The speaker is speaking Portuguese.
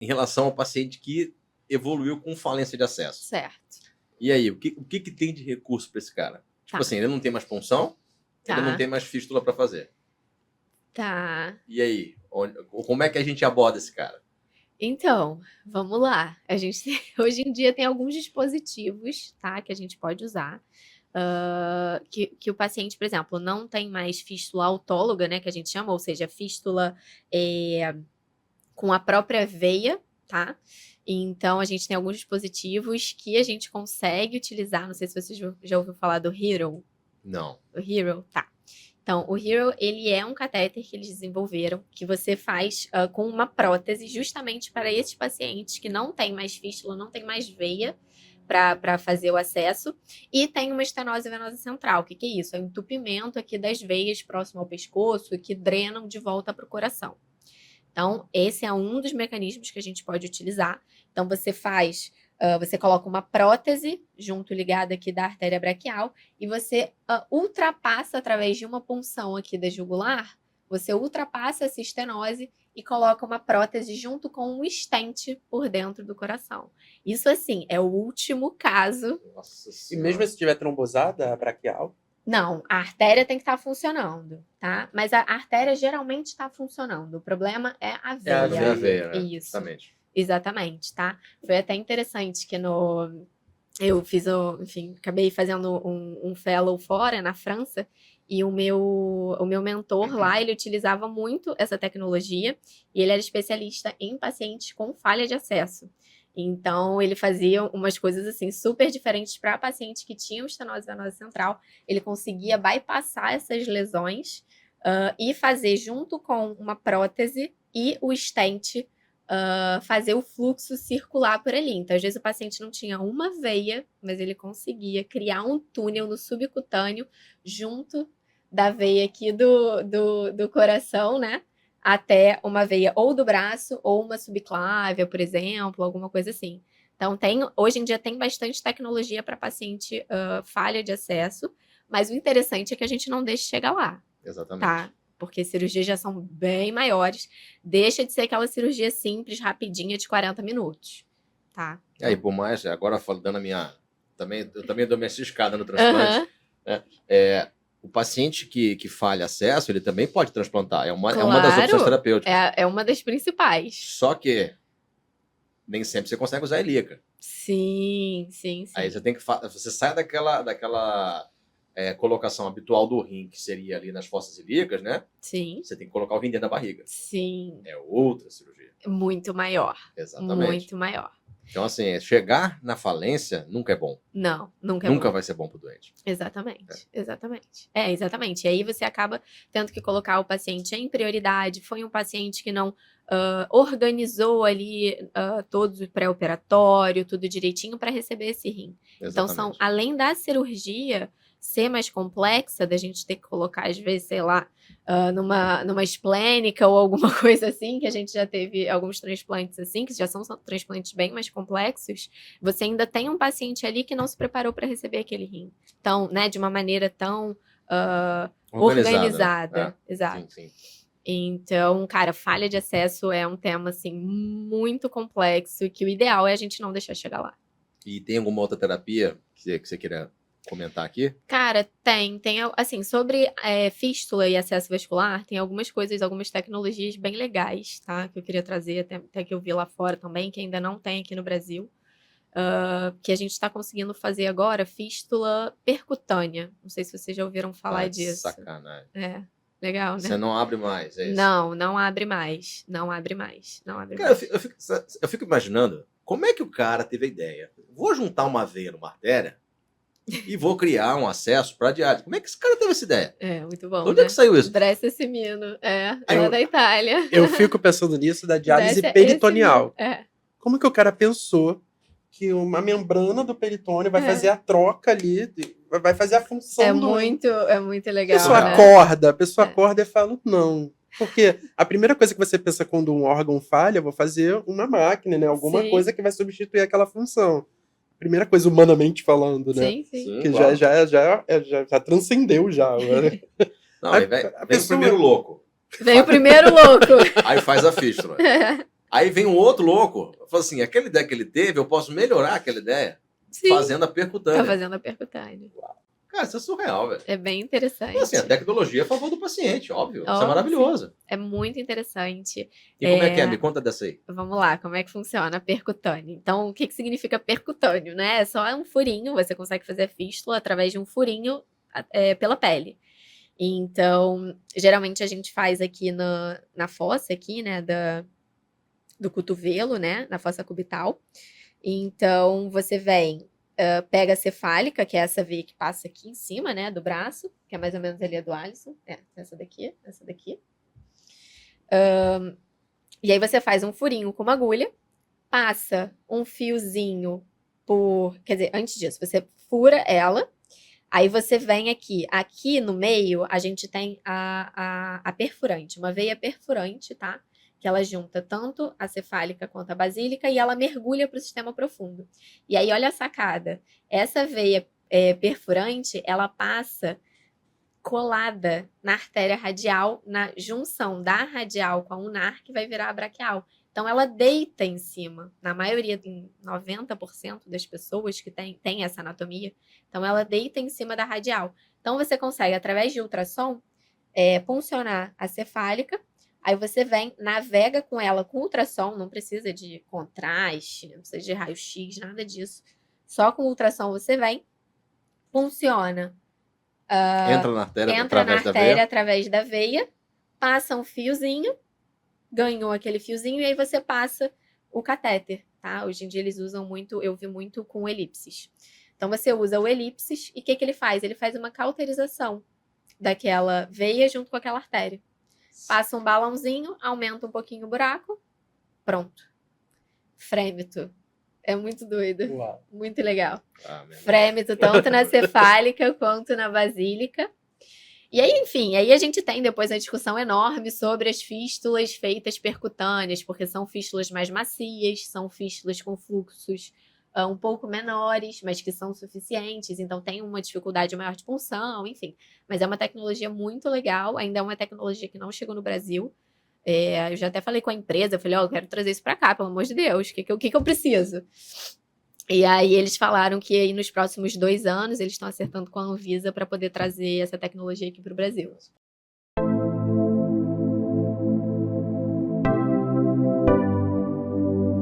em relação ao paciente que evoluiu com falência de acesso. Certo. E aí, o que tem de recurso para esse cara? Tipo Tá. assim, ele não tem mais punção, ele não Tá. tem mais fístula para fazer. Tá. E aí, como é que a gente aborda esse cara? Então, vamos lá. A gente hoje em dia tem alguns dispositivos, tá, que a gente pode usar, que o paciente, por exemplo, não tem mais fístula autóloga, né, que a gente chama, ou seja, fístula com a própria veia, tá? Então, a gente tem alguns dispositivos que a gente consegue utilizar. Não sei se você já ouviu falar do Hero. Não. O Hero, tá. Então, o Hero, ele é um catéter que eles desenvolveram, que você faz com uma prótese, justamente para esses pacientes que não tem mais fístula, não tem mais veia para fazer o acesso, e tem uma estenose venosa central. O que é isso? É um entupimento aqui das veias próximo ao pescoço que drenam de volta para o coração. Então, esse é um dos mecanismos que a gente pode utilizar. Então, você coloca uma prótese junto ligada aqui da artéria braquial e você ultrapassa através de uma punção aqui da jugular, você ultrapassa essa estenose e coloca uma prótese junto com um stent por dentro do coração. Isso, assim, é o último caso. Nossa E Senhora. mesmo se tiver trombosada, a braquial? Não, a artéria tem que estar funcionando, tá? Mas a artéria geralmente está funcionando. O problema é a veia. É a veia, né? Isso. Justamente. Exatamente, tá? Foi até interessante que eu fiz, enfim, acabei fazendo um fellow fora, na França, e o meu mentor lá, ele utilizava muito essa tecnologia, e ele era especialista em pacientes com falha de acesso. Então, ele fazia umas coisas, assim, super diferentes para pacientes que tinham estenose venosa central. Ele conseguia bypassar essas lesões e fazer, junto com uma prótese e o stent, fazer o fluxo circular por ali. Então, às vezes o paciente não tinha uma veia, mas ele conseguia criar um túnel no subcutâneo junto da veia aqui do coração, né? Até uma veia ou do braço ou uma subclávia, por exemplo, alguma coisa assim. Então, hoje em dia tem bastante tecnologia para paciente falha de acesso, mas o interessante é que a gente não deixe chegar lá. Exatamente. Tá? Porque cirurgias já são bem maiores. Deixa de ser aquela cirurgia simples, rapidinha, de 40 minutos. Tá? E aí, por mais, agora dando a minha... Eu também dou minha ciscada no transplante. Né? O paciente que falha acesso, ele também pode transplantar. É uma das opções terapêuticas. É uma das principais. Só que nem sempre você consegue usar a ilíaca. Sim. Aí você sai daquela colocação habitual do rim, que seria ali nas fossas ilíacas, né? Sim. Você tem que colocar o rim dentro da barriga. Sim. É outra cirurgia. Muito maior. Exatamente. Muito maior. Então, assim, chegar na falência nunca é bom. Não, nunca é bom. Nunca vai ser bom pro doente. Exatamente. E aí você acaba tendo que colocar o paciente em prioridade. Foi um paciente que não organizou ali todo o pré-operatório, tudo direitinho para receber esse rim. Exatamente. Então, além da cirurgia ser mais complexa, da gente ter que colocar, às vezes, sei lá, numa esplênica ou alguma coisa assim, que a gente já teve alguns transplantes assim, que já são transplantes bem mais complexos, você ainda tem um paciente ali que não se preparou para receber aquele rim. Então, né, de uma maneira tão organizada. Né? Exato. Sim. Então, cara, falha de acesso é um tema, assim, muito complexo e que o ideal é a gente não deixar chegar lá. E tem alguma outra terapia que você queira comentar aqui? Cara, tem assim, sobre fístula e acesso vascular, tem algumas coisas, algumas tecnologias bem legais, tá? Que eu queria trazer, até que eu vi lá fora também, que ainda não tem aqui no Brasil. Que a gente está conseguindo fazer agora, fístula percutânea. Não sei se vocês já ouviram falar disso. Sacanagem. Legal, né? Você não abre mais, é isso? Não abre mais. Cara, eu fico imaginando como é que o cara teve a ideia. Vou juntar uma veia numa artéria e vou criar um acesso para diálise. Como é que esse cara teve essa ideia? Muito bom, de onde é que saiu isso? Brescia Semino, ela é da Itália. Eu fico pensando nisso da diálise peritoneal. Como que o cara pensou que uma membrana do peritônio vai fazer a troca ali, vai fazer a função é muito legal. A pessoa acorda e fala, não. Porque a primeira coisa que você pensa quando um órgão falha, eu vou fazer uma máquina, né? Alguma coisa que vai substituir aquela função. Primeira coisa, humanamente falando, né? Sim, que claro. já transcendeu já. Não, vem o primeiro louco. Vem o primeiro louco. Aí faz a fístula. Aí vem um outro louco, fala assim, aquela ideia que ele teve, eu posso melhorar aquela ideia fazendo a percutânea. Tá fazendo a percutânea. Cara, isso é surreal, velho. É bem interessante. Então, assim, a tecnologia é a favor do paciente, óbvio. Isso é maravilhoso. Sim. É muito interessante. E como é que é? Me conta dessa aí. Vamos lá, como é que funciona a percutânea? Então, o que significa percutâneo, né? É só um furinho, você consegue fazer a fístula através de um furinho pela pele. Então, geralmente a gente faz aqui na fossa aqui, né, do cotovelo, né, na fossa cubital. Então, você vem, pega a cefálica, que é essa veia que passa aqui em cima, né, do braço, que é mais ou menos ali a do Alisson. Essa daqui. E aí você faz um furinho com uma agulha, passa um fiozinho quer dizer, antes disso, você fura ela, aí você vem aqui no meio a gente tem a perfurante, uma veia perfurante, tá? Que ela junta tanto a cefálica quanto a basílica e ela mergulha para o sistema profundo. E aí, olha a sacada, essa veia perfurante, ela passa colada na artéria radial, na junção da radial com a ulnar, que vai virar a braquial. Então, ela deita em cima, na maioria, em 90% das pessoas que tem essa anatomia, então ela deita em cima da radial. Então, você consegue, através de ultrassom, puncionar a cefálica, aí você vem, navega com ela com ultrassom, não precisa de contraste, não precisa de raio-x, nada disso. Só com ultrassom você vem, funciona. Entra na artéria através da veia, passa um fiozinho, ganhou aquele fiozinho, e aí você passa o catéter, tá? Hoje em dia eles usam muito, eu vi muito com elipses. Então você usa o elipses, e o que ele faz? Ele faz uma cauterização daquela veia junto com aquela artéria. Passa um balãozinho, aumenta um pouquinho o buraco, pronto. Frêmito. É muito doido. Uau. Muito legal. Frêmito tanto na cefálica quanto na basílica. E aí, enfim, aí a gente tem depois a discussão enorme sobre as fístulas feitas percutâneas, porque são fístulas mais macias, são fístulas com fluxos um pouco menores, mas que são suficientes, então tem uma dificuldade maior de punção, enfim. Mas é uma tecnologia muito legal, ainda é uma tecnologia que não chegou no Brasil. Eu já até falei com a empresa, eu falei, eu quero trazer isso para cá, pelo amor de Deus, o que eu preciso? E aí eles falaram que aí nos próximos 2 anos eles estão acertando com a Anvisa para poder trazer essa tecnologia aqui para o Brasil.